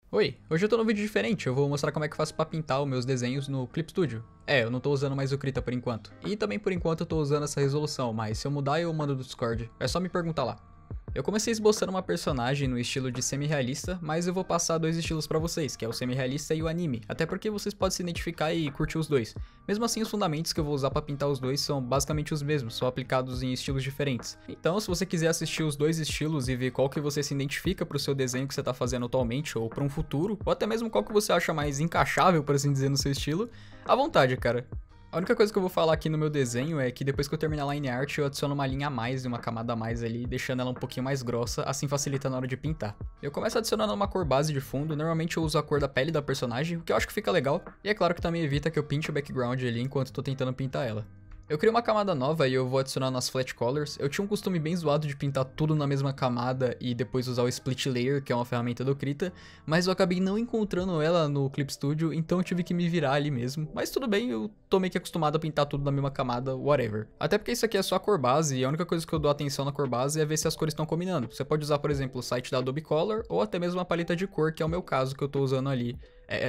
Oi, hoje eu tô num vídeo diferente, eu vou mostrar como é que eu faço pra pintar os meus desenhos no Clip Studio. Eu não tô usando mais o Krita por enquanto. E também por enquanto eu tô usando essa resolução, mas se eu mudar eu mando do Discord, é só me perguntar lá. Eu comecei esboçando uma personagem no estilo de semi-realista, mas eu vou passar dois estilos pra vocês, que é o semi-realista e o anime, até porque vocês podem se identificar e curtir os dois. Mesmo assim, os fundamentos que eu vou usar pra pintar os dois são basicamente os mesmos, só aplicados em estilos diferentes. Então, se você quiser assistir os dois estilos e ver qual que você se identifica pro seu desenho que você tá fazendo atualmente, ou pra um futuro, ou até mesmo qual que você acha mais encaixável, por assim dizer, no seu estilo, à vontade, cara. A única coisa que eu vou falar aqui no meu desenho é que depois que eu terminar a line art, eu adiciono uma linha a mais e uma camada a mais ali, deixando ela um pouquinho mais grossa, assim facilita na hora de pintar. Eu começo adicionando uma cor base de fundo, normalmente eu uso a cor da pele da personagem, o que eu acho que fica legal, e é claro que também evita que eu pinte o background ali enquanto tô tentando pintar ela. Eu criei uma camada nova e eu vou adicionando as flat colors. Eu tinha um costume bem zoado de pintar tudo na mesma camada e depois usar o split layer, que é uma ferramenta do Krita, mas eu acabei não encontrando ela no Clip Studio, então eu tive que me virar ali mesmo. Mas tudo bem, eu tô meio que acostumado a pintar tudo na mesma camada, whatever. Até porque isso aqui é só a cor base e a única coisa que eu dou atenção na cor base é ver se as cores estão combinando. Você pode usar, por exemplo, o site da Adobe Color ou até mesmo uma paleta de cor, que é o meu caso que eu tô usando ali.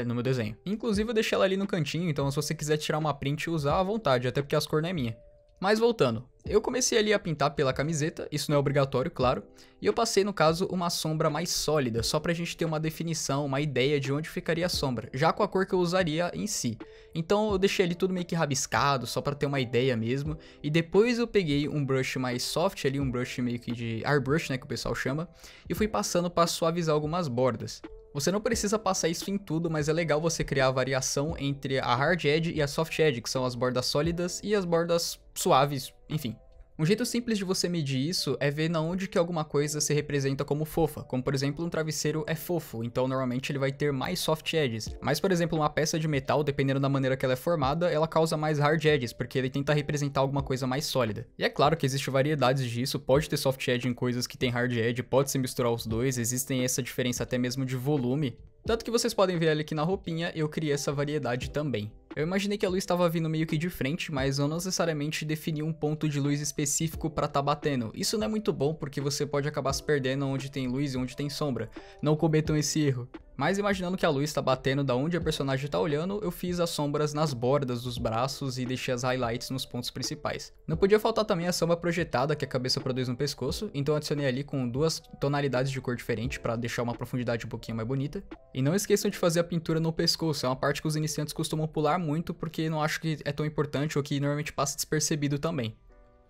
No meu desenho. Inclusive eu deixei ela ali no cantinho, então se você quiser tirar uma print e usar à vontade, até porque as cores não é minha. Mas voltando, eu comecei ali a pintar pela camiseta, isso não é obrigatório, claro, e eu passei no caso uma sombra mais sólida, só pra gente ter uma definição, uma ideia de onde ficaria a sombra, já com a cor que eu usaria em si. Então eu deixei ali tudo meio que rabiscado, só pra ter uma ideia mesmo, e depois eu peguei um brush mais soft ali, um brush meio que de airbrush, né, que o pessoal chama, e fui passando pra suavizar algumas bordas. Você não precisa passar isso em tudo, mas é legal você criar a variação entre a hard edge e a soft edge, que são as bordas sólidas e as bordas suaves, enfim. Um jeito simples de você medir isso é ver na onde que alguma coisa se representa como fofa, como por exemplo um travesseiro é fofo, então normalmente ele vai ter mais soft edges. Mas por exemplo uma peça de metal, dependendo da maneira que ela é formada, ela causa mais hard edges, porque ele tenta representar alguma coisa mais sólida. E é claro que existem variedades disso, pode ter soft edge em coisas que tem hard edge, pode se misturar os dois, existem essa diferença até mesmo de volume. Tanto que vocês podem ver ali aqui na roupinha, eu criei essa variedade também. Eu imaginei que a luz estava vindo meio que de frente, mas não necessariamente defini um ponto de luz específico para tá batendo. Isso não é muito bom porque você pode acabar se perdendo onde tem luz e onde tem sombra. Não cometam esse erro. Mas imaginando que a luz está batendo da onde a personagem está olhando, eu fiz as sombras nas bordas dos braços e deixei as highlights nos pontos principais. Não podia faltar também a sombra projetada que a cabeça produz no pescoço, então adicionei ali com duas tonalidades de cor diferente para deixar uma profundidade um pouquinho mais bonita. E não esqueçam de fazer a pintura no pescoço, é uma parte que os iniciantes costumam pular muito porque não acho que é tão importante ou que normalmente passa despercebido também.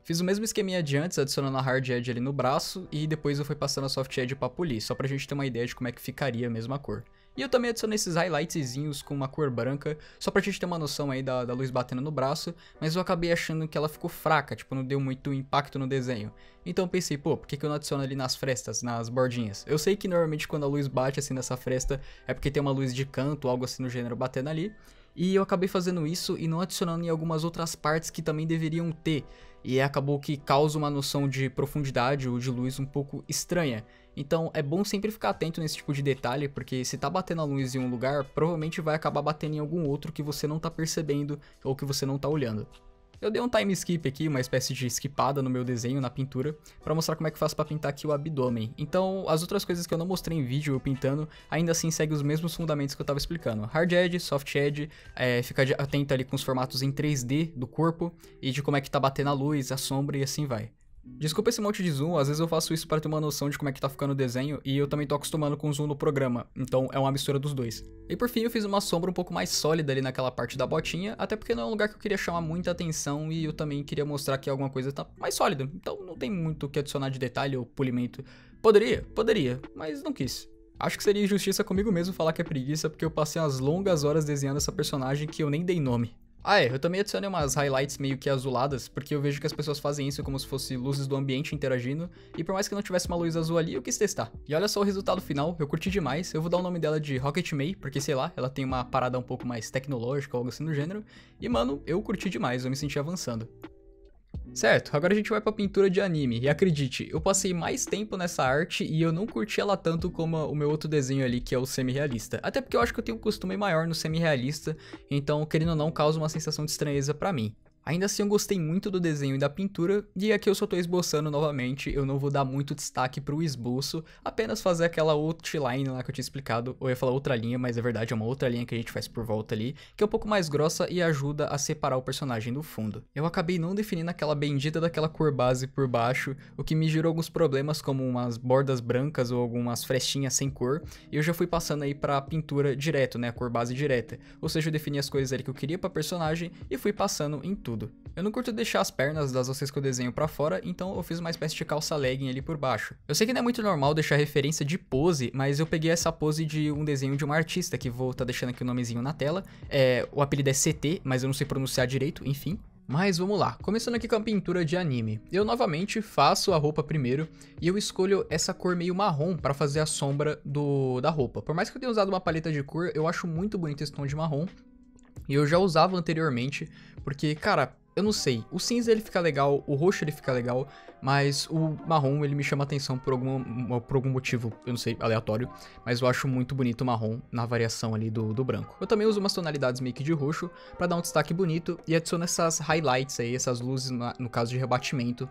Fiz o mesmo esqueminha de antes, adicionando a hard edge ali no braço, e depois eu fui passando a soft edge pra polir, só pra gente ter uma ideia de como é que ficaria a mesma cor. E eu também adicionei esses highlightzinhos com uma cor branca, só pra gente ter uma noção aí da luz batendo no braço, mas eu acabei achando que ela ficou fraca, tipo, não deu muito impacto no desenho. Então eu pensei, pô, por que eu não adiciono ali nas frestas, nas bordinhas? Eu sei que normalmente quando a luz bate assim nessa fresta, é porque tem uma luz de canto, algo assim no gênero batendo ali, e eu acabei fazendo isso e não adicionando em algumas outras partes que também deveriam ter. E acabou que causa uma noção de profundidade ou de luz um pouco estranha. Então é bom sempre ficar atento nesse tipo de detalhe, porque se tá batendo a luz em um lugar, provavelmente vai acabar batendo em algum outro que você não tá percebendo ou que você não tá olhando. Eu dei um time skip aqui, uma espécie de skipada no meu desenho, na pintura, pra mostrar como é que faço pra pintar aqui o abdômen. Então, as outras coisas que eu não mostrei em vídeo eu pintando, ainda assim segue os mesmos fundamentos que eu tava explicando. Hard edge, soft edge, fica atento ali com os formatos em 3D do corpo, e de como é que tá batendo a luz, a sombra e assim vai. Desculpa esse monte de zoom, às vezes eu faço isso para ter uma noção de como é que tá ficando o desenho e eu também tô acostumando com o zoom no programa, então é uma mistura dos dois. E por fim eu fiz uma sombra um pouco mais sólida ali naquela parte da botinha, até porque não é um lugar que eu queria chamar muita atenção e eu também queria mostrar que alguma coisa tá mais sólida, então não tem muito o que adicionar de detalhe ou polimento. Poderia, mas não quis. Acho que seria injustiça comigo mesmo falar que é preguiça, porque eu passei umas longas horas desenhando essa personagem que eu nem dei nome. Eu também adicionei umas highlights meio que azuladas, porque eu vejo que as pessoas fazem isso como se fosse luzes do ambiente interagindo, e por mais que não tivesse uma luz azul ali, eu quis testar. E olha só o resultado final, eu curti demais, eu vou dar o nome dela de Rocket May, porque sei lá, ela tem uma parada um pouco mais tecnológica ou algo assim do gênero, e mano, eu curti demais, eu me senti avançando. Certo, agora a gente vai pra pintura de anime, e acredite, eu passei mais tempo nessa arte e eu não curti ela tanto como o meu outro desenho ali, que é o semi-realista. Até porque eu acho que eu tenho um costume maior no semi-realista, então querendo ou não causa uma sensação de estranheza pra mim. Ainda assim eu gostei muito do desenho e da pintura, e aqui eu só tô esboçando novamente, eu não vou dar muito destaque pro esboço, apenas fazer aquela outline lá que eu tinha explicado, ou eu ia falar outra linha, mas é verdade, é uma outra linha que a gente faz por volta ali, que é um pouco mais grossa e ajuda a separar o personagem do fundo. Eu acabei não definindo aquela bendita daquela cor base por baixo, o que me gerou alguns problemas como umas bordas brancas ou algumas frestinhas sem cor, e eu já fui passando aí pra pintura direto, né, a cor base direta, ou seja, eu defini as cores ali que eu queria pra personagem e fui passando em tudo. Eu não curto deixar as pernas das ossos que eu desenho pra fora, então eu fiz uma espécie de calça legging ali por baixo. Eu sei que não é muito normal deixar referência de pose, mas eu peguei essa pose de um desenho de uma artista, que vou tá deixando aqui o nomezinho na tela. O apelido é CT, mas eu não sei pronunciar direito, enfim. Mas vamos lá, começando aqui com a pintura de anime. Eu novamente faço a roupa primeiro e eu escolho essa cor meio marrom para fazer a sombra da roupa. Por mais que eu tenha usado uma paleta de cor, eu acho muito bonito esse tom de marrom. E eu já usava anteriormente, porque, cara, eu não sei, o cinza ele fica legal, o roxo ele fica legal, mas o marrom ele me chama atenção por algum motivo, eu não sei, aleatório, mas eu acho muito bonito o marrom na variação ali do branco. Eu também uso umas tonalidades meio que de roxo pra dar um destaque bonito e adiciono essas highlights aí, essas luzes no caso de rebatimento,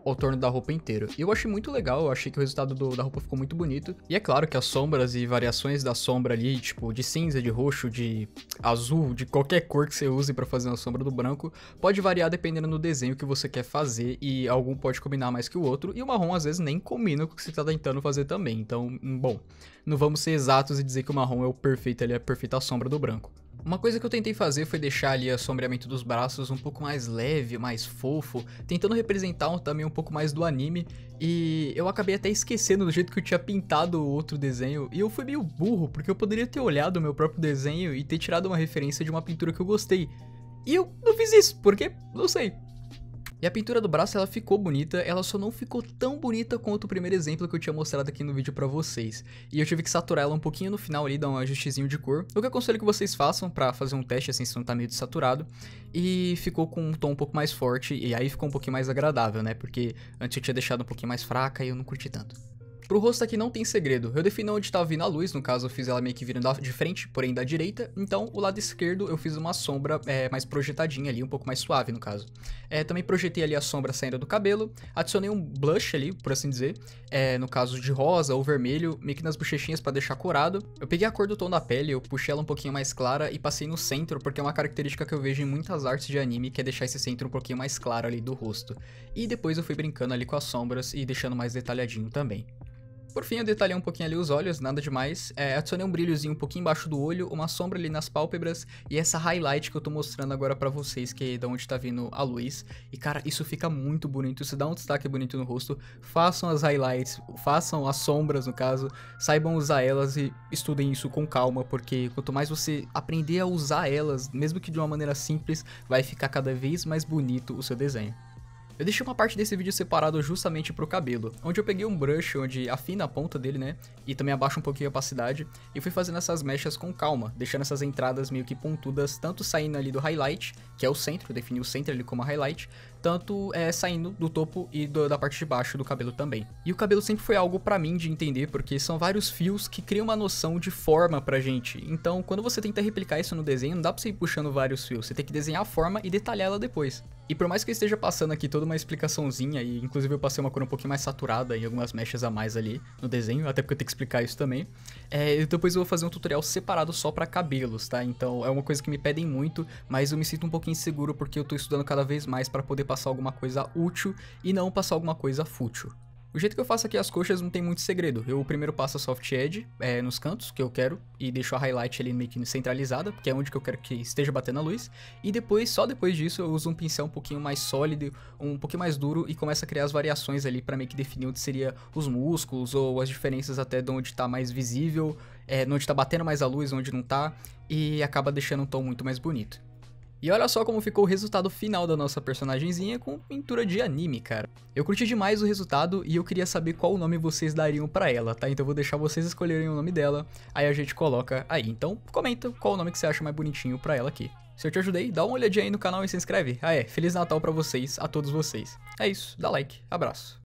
ao torno da roupa inteira. E eu achei muito legal, eu achei que o resultado da roupa ficou muito bonito. E é claro que as sombras e variações da sombra ali, tipo de cinza, de roxo, de azul, de qualquer cor que você use pra fazer uma sombra do branco, pode variar dependendo do desenho que você quer fazer e algum pode combinar mais que o outro. E o marrom às vezes nem combina com o que você tá tentando fazer também. Então, bom, não vamos ser exatos e dizer que o marrom é o perfeito, ele é a perfeita sombra do branco. Uma coisa que eu tentei fazer foi deixar ali o sombreamento dos braços um pouco mais leve, mais fofo, tentando representar também um pouco mais do anime, e eu acabei até esquecendo do jeito que eu tinha pintado o outro desenho, e eu fui meio burro, porque eu poderia ter olhado o meu próprio desenho e ter tirado uma referência de uma pintura que eu gostei. E eu não fiz isso, porque não sei. E a pintura do braço, ela ficou bonita, ela só não ficou tão bonita quanto o primeiro exemplo que eu tinha mostrado aqui no vídeo pra vocês. E eu tive que saturar ela um pouquinho no final ali, dar um ajustezinho de cor. O que eu aconselho que vocês façam pra fazer um teste assim, se não tá meio desaturado. E ficou com um tom um pouco mais forte, e aí ficou um pouquinho mais agradável, né? Porque antes eu tinha deixado um pouquinho mais fraca e eu não curti tanto. Pro rosto aqui não tem segredo, eu defini onde tá vindo a luz, no caso eu fiz ela meio que vindo de frente, porém da direita, então o lado esquerdo eu fiz uma sombra mais projetadinha ali, um pouco mais suave no caso. Também projetei ali a sombra saindo do cabelo, adicionei um blush ali, por assim dizer, no caso de rosa ou vermelho, meio que nas bochechinhas pra deixar corado. Eu peguei a cor do tom da pele, eu puxei ela um pouquinho mais clara e passei no centro, porque é uma característica que eu vejo em muitas artes de anime, que é deixar esse centro um pouquinho mais claro ali do rosto. E depois eu fui brincando ali com as sombras e deixando mais detalhadinho também. Por fim, eu detalhei um pouquinho ali os olhos, nada demais. Adicionei um brilhozinho um pouquinho embaixo do olho, uma sombra ali nas pálpebras e essa highlight que eu tô mostrando agora pra vocês, que é da onde tá vindo a luz. E cara, isso fica muito bonito, isso dá um destaque bonito no rosto. Façam as highlights, façam as sombras no caso, saibam usar elas e estudem isso com calma, porque quanto mais você aprender a usar elas, mesmo que de uma maneira simples, vai ficar cada vez mais bonito o seu desenho. Eu deixei uma parte desse vídeo separado justamente pro cabelo, onde eu peguei um brush onde afina a ponta dele, né, e também abaixa um pouquinho a opacidade, e fui fazendo essas mechas com calma, deixando essas entradas meio que pontudas, tanto saindo ali do highlight, que é o centro, eu defini o centro ali como highlight, tanto saindo do topo e da parte de baixo do cabelo também. E o cabelo sempre foi algo pra mim de entender, porque são vários fios que criam uma noção de forma pra gente, então quando você tenta replicar isso no desenho, não dá pra você ir puxando vários fios, você tem que desenhar a forma e detalhar ela depois. E por mais que eu esteja passando aqui toda uma explicaçãozinha, e inclusive eu passei uma cor um pouquinho mais saturada e algumas mechas a mais ali no desenho, até porque eu tenho que explicar isso também, depois eu vou fazer um tutorial separado só pra cabelos, tá? Então é uma coisa que me pedem muito, mas eu me sinto um pouquinho inseguro porque eu tô estudando cada vez mais pra poder passar alguma coisa útil e não passar alguma coisa fútil. O jeito que eu faço aqui as coxas não tem muito segredo. Eu primeiro passo a soft edge nos cantos, que eu quero, e deixo a highlight ali meio que centralizada, porque é onde que eu quero que esteja batendo a luz. E depois, só depois disso, eu uso um pincel um pouquinho mais sólido, um pouquinho mais duro, e começo a criar as variações ali pra meio que definir onde seria os músculos, ou as diferenças até de onde tá mais visível, onde tá batendo mais a luz, onde não tá, e acaba deixando um tom muito mais bonito. E olha só como ficou o resultado final da nossa personagenzinha com pintura de anime, cara. Eu curti demais o resultado e eu queria saber qual nome vocês dariam pra ela, tá? Então eu vou deixar vocês escolherem o nome dela, aí a gente coloca aí. Então comenta qual o nome que você acha mais bonitinho pra ela aqui. Se eu te ajudei, dá uma olhadinha aí no canal e se inscreve. Feliz Natal pra vocês, a todos vocês. É isso, dá like, abraço.